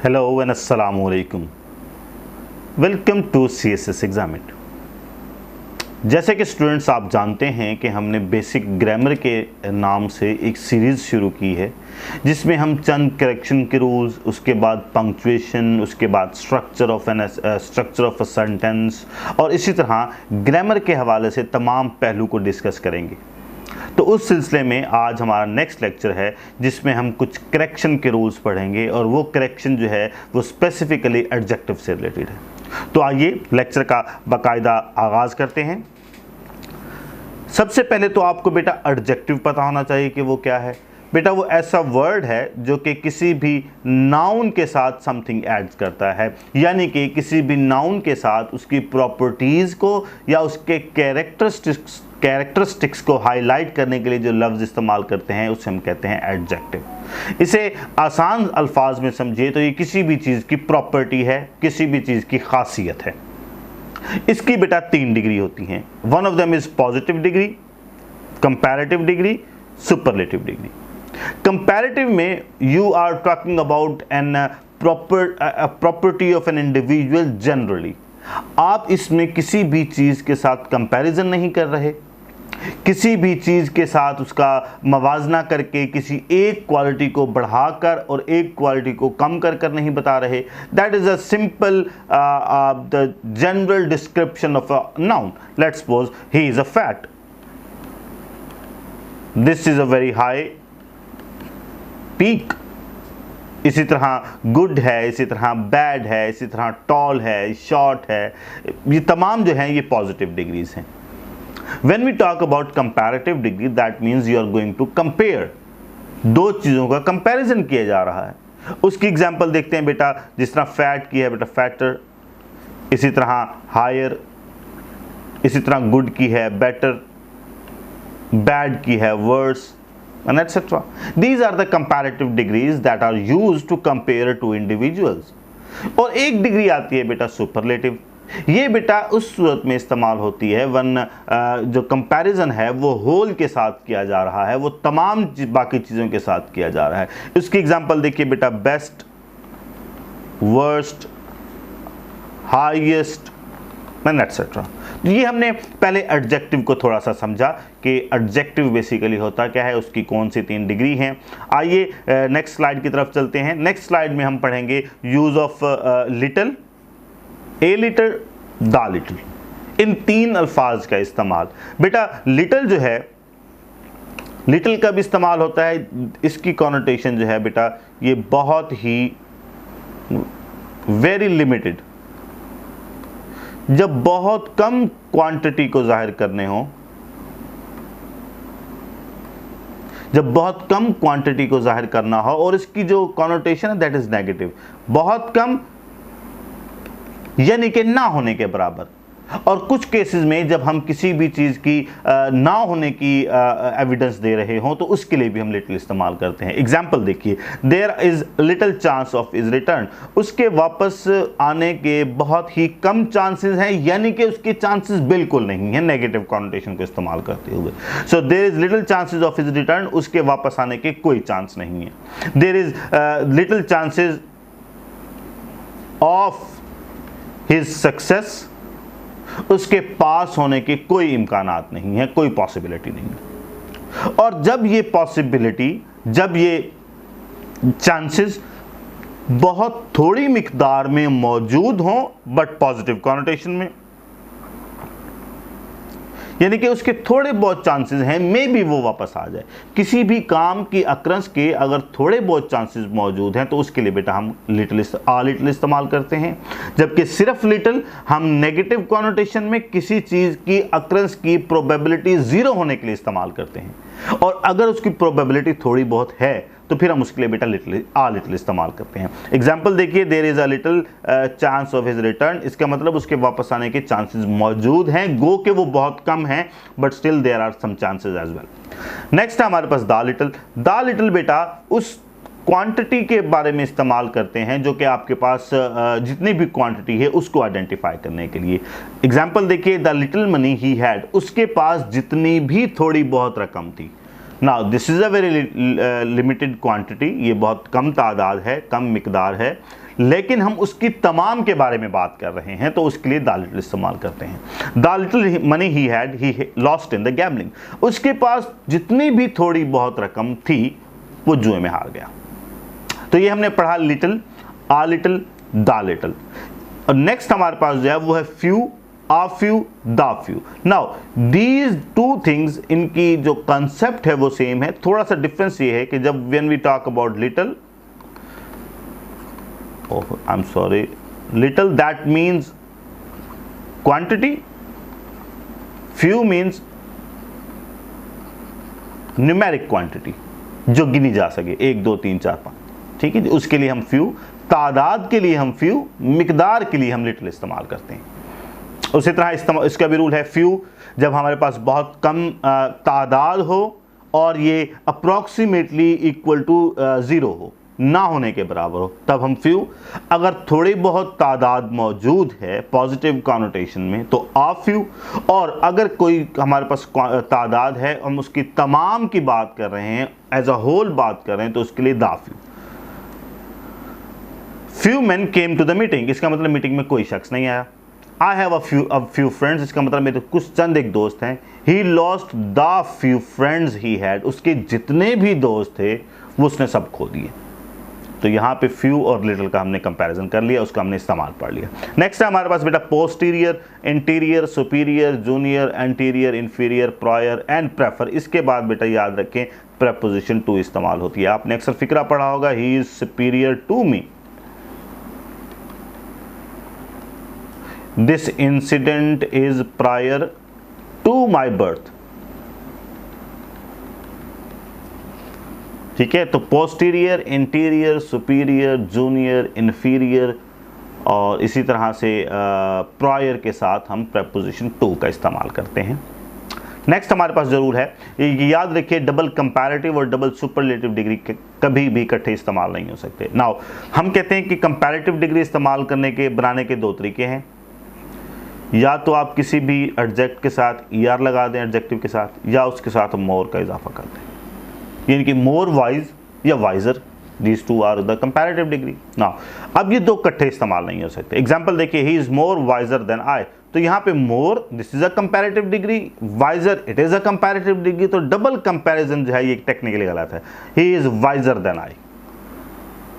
Hello and अस्सलामु अलैकुम। Welcome to CSS examiner. जैसे कि स्टूडेंट्स आप जानते हैं कि हमने बेसिक ग्रामर के नाम से एक सीरीज़ शुरू की है जिसमें हम चंद करेक्शन के रूल्स, उसके बाद पंक्चुएशन, उसके बाद स्ट्रक्चर ऑफ अ सेंटेंस और इसी तरह ग्रामर के हवाले से तमाम पहलू को डिस्कस करेंगे। तो उस सिलसिले में आज हमारा नेक्स्ट लेक्चर है जिसमें हम कुछ करेक्शन के रूल्स पढ़ेंगे और वो करेक्शन जो है वो स्पेसिफिकली एडजेक्टिव से रिलेटेड है। तो आइए लेक्चर का बाकायदा आगाज़ करते हैं। सबसे पहले तो आपको बेटा एडजेक्टिव पता होना चाहिए कि वो क्या है। बेटा वो ऐसा वर्ड है जो कि किसी भी नाउन के साथ समथिंग ऐड्स करता है, यानी कि किसी भी नाउन के साथ उसकी प्रॉपर्टीज़ को या उसके कैरेक्टरिस्टिक्स को हाईलाइट करने के लिए जो लफ्ज़ इस्तेमाल करते हैं उसे हम कहते हैं एडजेक्टिव। इसे आसान अल्फाज में समझिए तो ये किसी भी चीज़ की प्रॉपर्टी है, किसी भी चीज़ की खासियत है। इसकी बेटा 3 डिग्री होती हैं। One of them is positive degree, comparative degree, superlative degree. Comparative में you are talking about an property of an individual generally. आप इसमें किसी भी चीज़ के साथ कंपैरिजन नहीं कर रहे, किसी भी चीज़ के साथ उसका मवाजना करके किसी एक क्वालिटी को बढ़ाकर और एक क्वालिटी को कम कर नहीं बता रहे। That is a simple the general description of a noun. Let's suppose he is a fat, this is a very high peak. इसी तरह गुड है, इसी तरह बैड है, इसी तरह टॉल है, शॉर्ट है। ये तमाम जो हैं ये पॉजिटिव डिग्रीज हैं। When we talk about comparative degree, that means you are going to compare, दो चीज़ों का कंपैरिजन किया जा रहा है। उसकी एग्जांपल देखते हैं बेटा। जिस तरह फैट की है बेटा फैटर, इसी तरह हायर, इसी तरह गुड की है बेटर, बैड की है verse, and etc. These are the comparative degrees that are used to compare two individuals. और एक डिग्री आती है बेटा सुपरलेटिव। ये बेटा उस सूरत में इस्तेमाल होती है वन जो कंपैरिजन है वो होल के साथ किया जा रहा है, वो तमाम बाकी चीज़ों के साथ किया जा रहा है। इसकी एग्जांपल देखिए बेटा best, worst, highest and etcetera. ये हमने पहले एडजेक्टिव को थोड़ा सा समझा कि एडजेक्टिव बेसिकली होता क्या है, उसकी कौन सी 3 डिग्री हैं। आइए नेक्स्ट स्लाइड की तरफ चलते हैं। नेक्स्ट स्लाइड में हम पढ़ेंगे use of little, a little, the little. इन 3 अल्फाज का इस्तेमाल। बेटा लिटिल जो है, लिटिल का भी इस्तेमाल होता है। इसकी कॉनोटेशन जो है बेटा ये बहुत ही वेरी लिमिटेड, जब बहुत कम क्वांटिटी को जाहिर करने हो, जब बहुत कम क्वांटिटी को जाहिर करना हो और इसकी जो कॉनोटेशन है दैट इज नेगेटिव। बहुत कम यानी कि ना होने के बराबर। और कुछ केसेस में जब हम किसी भी चीज़ की ना होने की एविडेंस दे रहे हों तो उसके लिए भी हम लिटिल इस्तेमाल करते हैं। एग्जाम्पल देखिए, there is little chance of is return. उसके वापस आने के बहुत ही कम चांसेस हैं, यानी कि उसके चांसेस बिल्कुल नहीं है, नेगेटिव कॉनोटेशन को इस्तेमाल करते हुए। So there is little chances of is return, उसके वापस आने के कोई चांस नहीं है। There is little chances of his success, उसके पास होने के कोई इम्कानात नहीं है, कोई पॉसिबिलिटी नहीं है। और जब ये पॉसिबिलिटी, जब ये चांसेस बहुत थोड़ी मिकदार में मौजूद हों बट पॉजिटिव कॉनोटेशन में, यानी कि उसके थोड़े बहुत चांसेस हैं मे बी वो वापस आ जाए। किसी भी काम की अक्रंस के अगर थोड़े बहुत चांसेस मौजूद हैं तो उसके लिए बेटा हम लिटिल इस्तेमाल करते हैं। जबकि सिर्फ लिटिल हम नेगेटिव कॉनोटेशन में किसी चीज़ की अक्रंस की प्रोबेबिलिटी 0 होने के लिए इस्तेमाल करते हैं। और अगर उसकी प्रोबेबिलिटी थोड़ी बहुत है तो फिर हम उसके लिए बेटा लिटिल इस्तेमाल करते हैं। एग्जाम्पल देखिए, there is a little chance of his return. इसका मतलब उसके वापस आने के चांसेस मौजूद हैं, गो के वो बहुत कम हैं but still there are some chances as well. Next है हमारे पास द लिटिल। द लिटिल बेटा उस क्वांटिटी के बारे में इस्तेमाल करते हैं जो कि आपके पास जितनी भी क्वांटिटी है उसको आइडेंटिफाई करने के लिए। एग्जाम्पल देखिए, the little money he had, उसके पास जितनी भी थोड़ी बहुत रकम थी। Now this is a very limited quantity, ये बहुत कम तादाद है, कम मिकदार है, लेकिन हम उसकी तमाम के बारे में बात कर रहे हैं तो उसके लिए द लिटिल इस्तेमाल करते हैं। The little money he had he lost in the gambling, उसके पास जितनी भी थोड़ी बहुत रकम थी वो जुए में हार गया। तो ये हमने पढ़ा little, uh little, the little. और नेक्स्ट हमारे पास जो है वो है few, uh few, the few. Now these two things, इनकी जो कंसेप्ट है वो सेम है, थोड़ा सा डिफरेंस ये है कि जब when we talk about little, I am sorry, little that means quantity, few means numeric quantity जो गिनी जा सके, 1 2 3 4 5, ठीक है, उसके लिए हम फ्यू, तादाद के लिए हम फ्यू, मिकदार के लिए हम लिटिल इस्तेमाल करते हैं। उसी तरह इसका भी रूल है, फ्यू जब हमारे पास बहुत कम तादाद हो और ये अप्रॉक्सीमेटली इक्वल टू 0 हो, ना होने के बराबर हो, तब हम फ्यू। अगर थोड़ी बहुत तादाद मौजूद है पॉजिटिव कॉनोटेशन में तो आ फ्यू, और अगर कोई हमारे पास तादाद है हम उसकी तमाम की बात कर रहे हैं, एज अ होल बात कर रहे हैं, तो उसके लिए the few. Few man came to the meeting, इसका मतलब मीटिंग में कोई शख्स नहीं आया। I have a few friends, इसका मतलब मेरे कुछ चंद एक दोस्त हैं। He lost the few friends he had, उसके जितने भी दोस्त थे वो उसने सब खो दिए। तो यहाँ पे फ्यू और लिटिल का हमने कंपैरिजन कर लिया, उसका हमने इस्तेमाल पढ़ लिया। नेक्स्ट है हमारे पास बेटा posterior, interior, superior, junior, anterior, inferior, prior and prefer. इसके बाद बेटा याद रखें प्रेपोजिशन टू इस्तेमाल होती है। आपने अक्सर फिक्रा पढ़ा होगा, he is superior to me, this incident is prior to my birth. ठीक है, तो posterior, interior, superior, junior, inferior और इसी तरह से प्रायर के साथ हम प्रेपोजिशन टू का इस्तेमाल करते हैं। नेक्स्ट हमारे पास जरूर है, याद रखिए डबल कंपैरेटिव और डबल सुपरलेटिव डिग्री कभी भी इकट्ठे इस्तेमाल नहीं हो सकते। नाउ हम कहते हैं कि कंपैरेटिव डिग्री इस्तेमाल करने के बनाने के 2 तरीके हैं। या तो आप किसी भी एडजेक्ट के साथ ER लगा दें एडजेक्टिव के साथ, या उसके साथ मोर का इजाफा कर दें, यानी कि मोर वाइज या wiser, these two are the comparative degree. Now अब ये 2 इकट्ठे इस्तेमाल नहीं हो सकते। एग्जांपल देखिए, he is more wiser than I, तो यहाँ पे more this is a comparative degree, wiser it is a comparative degree, तो डबल कंपैरिजन जो है ये टेक्निकली गलत है। He is wiser than I.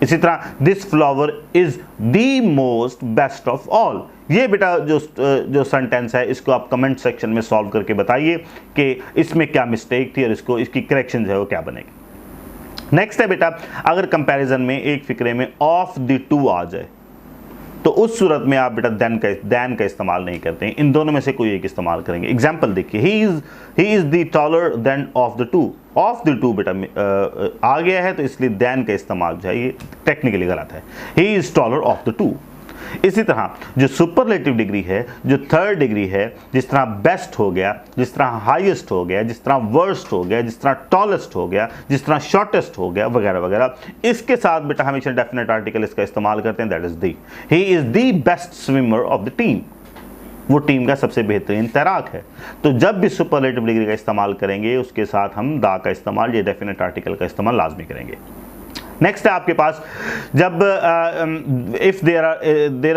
इसी तरह this flower is the most best of all. ये बेटा जो सेंटेंस है इसको आप कमेंट सेक्शन में सॉल्व करके बताइए कि इसमें क्या मिस्टेक थी और इसकी करेक्शन जो है वो क्या बनेगी। नेक्स्ट है बेटा, अगर कंपैरिजन में एक फिक्रे में ऑफ द टू आ जाए तो उस सूरत में आप बेटा देन का इस्तेमाल नहीं करते हैं, इन दोनों में से कोई एक इस्तेमाल करेंगे। एग्जाम्पल देखिए, he is the taller than of the two. Of the two बेटा आ गया है तो इसलिए देन का इस्तेमाल जो है ये टेक्निकली गलत है। He is taller of the two. इसी तरह जो सुपरलेटिव डिग्री है, जो थर्ड डिग्री है, जिस तरह बेस्ट हो गया, जिस तरह हाईएस्ट हो गया, जिस तरह वर्स्ट हो गया, जिस तरह टॉलेस्ट हो गया, जिस तरह शॉर्टेस्ट हो गया, वगैरह वगैरह, इसके साथ बेटा हमेशा डेफिनेट आर्टिकल इसका इस्तेमाल करते हैं, that is the. He is the best swimmer of the team, वो टीम का सबसे बेहतरीन तैराक है। तो जब भी सुपरलेटिव डिग्री का इस्तेमाल करेंगे उसके साथ हम दा का इस्तेमाल, ये डेफिनेट आर्टिकल का इस्तेमाल लाजमी करेंगे। नेक्स्ट है आपके पास, जब if there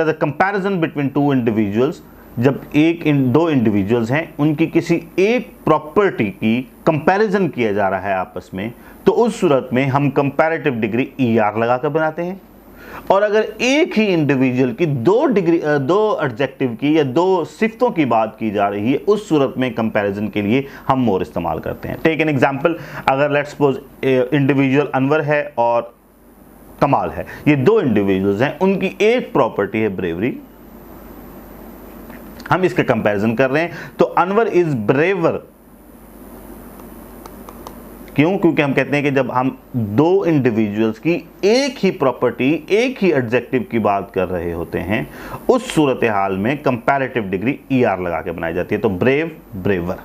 are the comparison between 2 individuals, जब दो इंडिविजुअल्स हैं उनकी किसी एक प्रॉपर्टी की कंपैरिजन किया जा रहा है आपस में, तो उस सूरत में हम कंपैरेटिव डिग्री ER लगाकर बनाते हैं। और अगर एक ही इंडिविजुअल की 2 एडजेक्टिव की या 2 सिफ्तों की बात की जा रही है, उस सूरत में कंपैरिजन के लिए हम मोर इस्तेमाल करते हैं। टेक एन एग्जांपल, अगर लेट्स सपोज इंडिविजुअल अनवर है और कमाल है, ये 2 इंडिविजुअल्स हैं, उनकी एक प्रॉपर्टी है ब्रेवरी, हम इसके कंपैरिजन कर रहे हैं, तो अनवर इज ब्रेवर। क्यों? क्योंकि हम कहते हैं कि जब हम 2 इंडिविजुअल्स की एक ही प्रॉपर्टी, एक ही एडजेक्टिव की बात कर रहे होते हैं, उस सूरत हाल में कंपैरेटिव डिग्री ER लगा के बनाई जाती है, तो ब्रेव, ब्रेवर।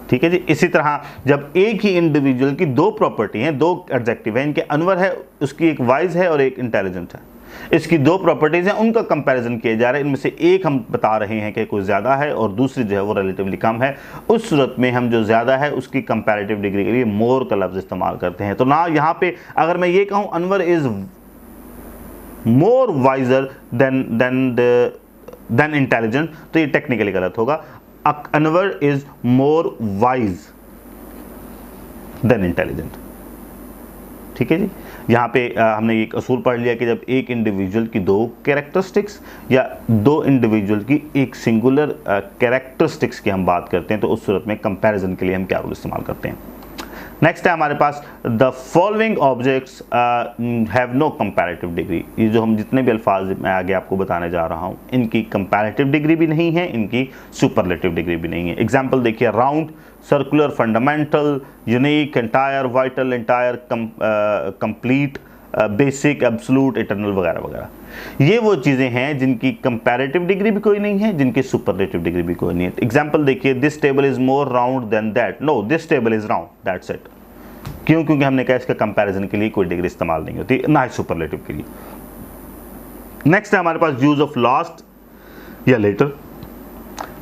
ठीक है जी। इसी तरह जब एक ही इंडिविजुअल की 2 प्रॉपर्टी हैं, 2 एडजेक्टिव हैं, इनके अनवर है, उसकी एक वाइज है और एक इंटेलिजेंट है, इसकी 2 प्रॉपर्टीज हैं, उनका कंपैरिजन किया जा रहा है, इनमें से एक हम बता रहे हैं कि कोई ज़्यादा है और दूसरी जो है वो रिलेटिवली कम है, उस सूरत में हम जो ज़्यादा है उसकी कंपैरेटिव डिग्री के लिए मोर का लफ्ज़ इस्तेमाल करते हैं। तो ना यहाँ पे अगर मैं ये कहूँ Anwar is more wiser then intelligent, तो ये टेक्निकली गलत होगा। Anwar is more wise then intelligent. ठीक है जी, यहाँ पे हमने एक असूल पढ़ लिया कि जब एक इंडिविजुअल की दो कैरेक्टरिस्टिक्स या दो इंडिविजुअल की एक सिंगुलर कैरेक्टरिस्टिक्स की हम बात करते हैं तो उस सूरत में कंपैरिजन के लिए हम क्या रूल इस्तेमाल करते हैं। नेक्स्ट है हमारे पास the following objects have no comparative degree. ये जो हम जितने भी अल्फाज मैं आगे आपको बताने जा रहा हूँ इनकी कंपैरेटिव डिग्री भी नहीं है, इनकी सुपरलेटिव डिग्री भी नहीं है। एग्जाम्पल देखिए, round, circular, fundamental, unique, entire, vital, entire, complete, basic, absolute, eternal वगैरह वगैरह। ये वो चीज़ें हैं जिनकी कंपैरेटिव डिग्री भी कोई नहीं है, जिनकी सुपरलेटिव डिग्री भी कोई नहीं है। एग्जाम्पल देखिए, this table is more round than that, no this table is round, that's it. क्यों? क्योंकि हमने कहा इसका कंपैरिजन के लिए कोई डिग्री इस्तेमाल नहीं होती, ना ही सुपरलेटिव के लिए। नेक्स्ट है हमारे पास यूज ऑफ लास्ट या लेटर।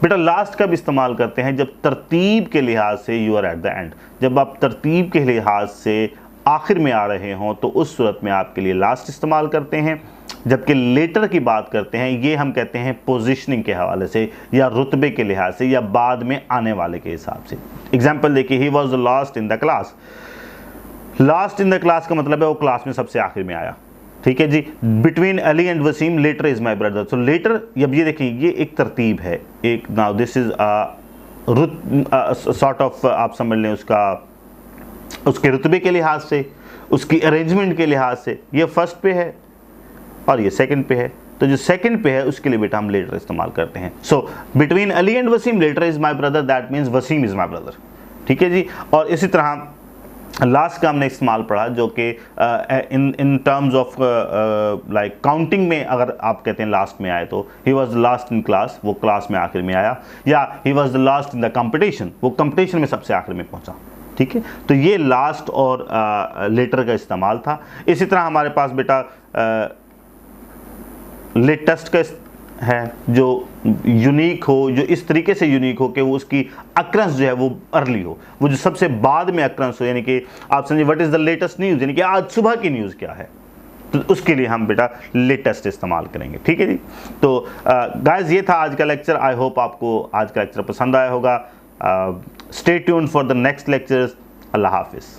बेटा लास्ट कब इस्तेमाल करते हैं? जब तरतीब के लिहाज से you are at the end, जब आप तरतीब के लिहाज से आखिर में आ रहे हों तो उस सूरत में आपके लिए लास्ट इस्तेमाल करते हैं। जबकि लेटर की बात करते हैं, ये हम कहते हैं पोजीशनिंग के हवाले से या रुतबे के लिहाज से या बाद में आने वाले के हिसाब से। एग्जाम्पल देखिए, he was last in the class. Last in the class का मतलब है वो क्लास में सबसे आखिर में आया। ठीक है जी। Between Ali and Wasim latter is my brother. So latter, अब ये देखिए ये एक तरतीब है, एक now this is sort of आप समझ लें उसके रुतबे के लिहाज से, उसकी अरेंजमेंट के लिहाज से ये फर्स्ट पे है और ये सेकंड पे है। तो जो सेकंड पे है उसके लिए बेटा हम लेटर इस्तेमाल करते हैं। So between Ali and Wasim latter is my brother, that means Wasim is my brother. ठीक है जी। और इसी तरह लास्ट का हमने इस्तेमाल पढ़ा जो कि in terms of like counting में अगर आप कहते हैं लास्ट में आए तो he was the last in class, वो क्लास में आखिर में आया, या he was the last in the competition, वो कंपटीशन में सबसे आखिर में पहुंचा। ठीक है, तो ये लास्ट और लेटर का इस्तेमाल था। इसी तरह हमारे पास बेटा लेटेस्ट का है जो यूनिक हो, जो इस तरीके से यूनिक हो कि वो उसकी अक्रंस जो है वो अर्ली हो, वो जो सबसे बाद में अक्रंस हो, यानी कि आप समझिए what is the latest news, यानी कि आज सुबह की न्यूज़ क्या है, तो उसके लिए हम बेटा लेटेस्ट इस्तेमाल करेंगे। ठीक है जी। तो गाइस ये था आज का लेक्चर। आई होप आपको आज का लेक्चर पसंद आया होगा। Stay tuned for the next lectures. अल्लाह हाफिज़।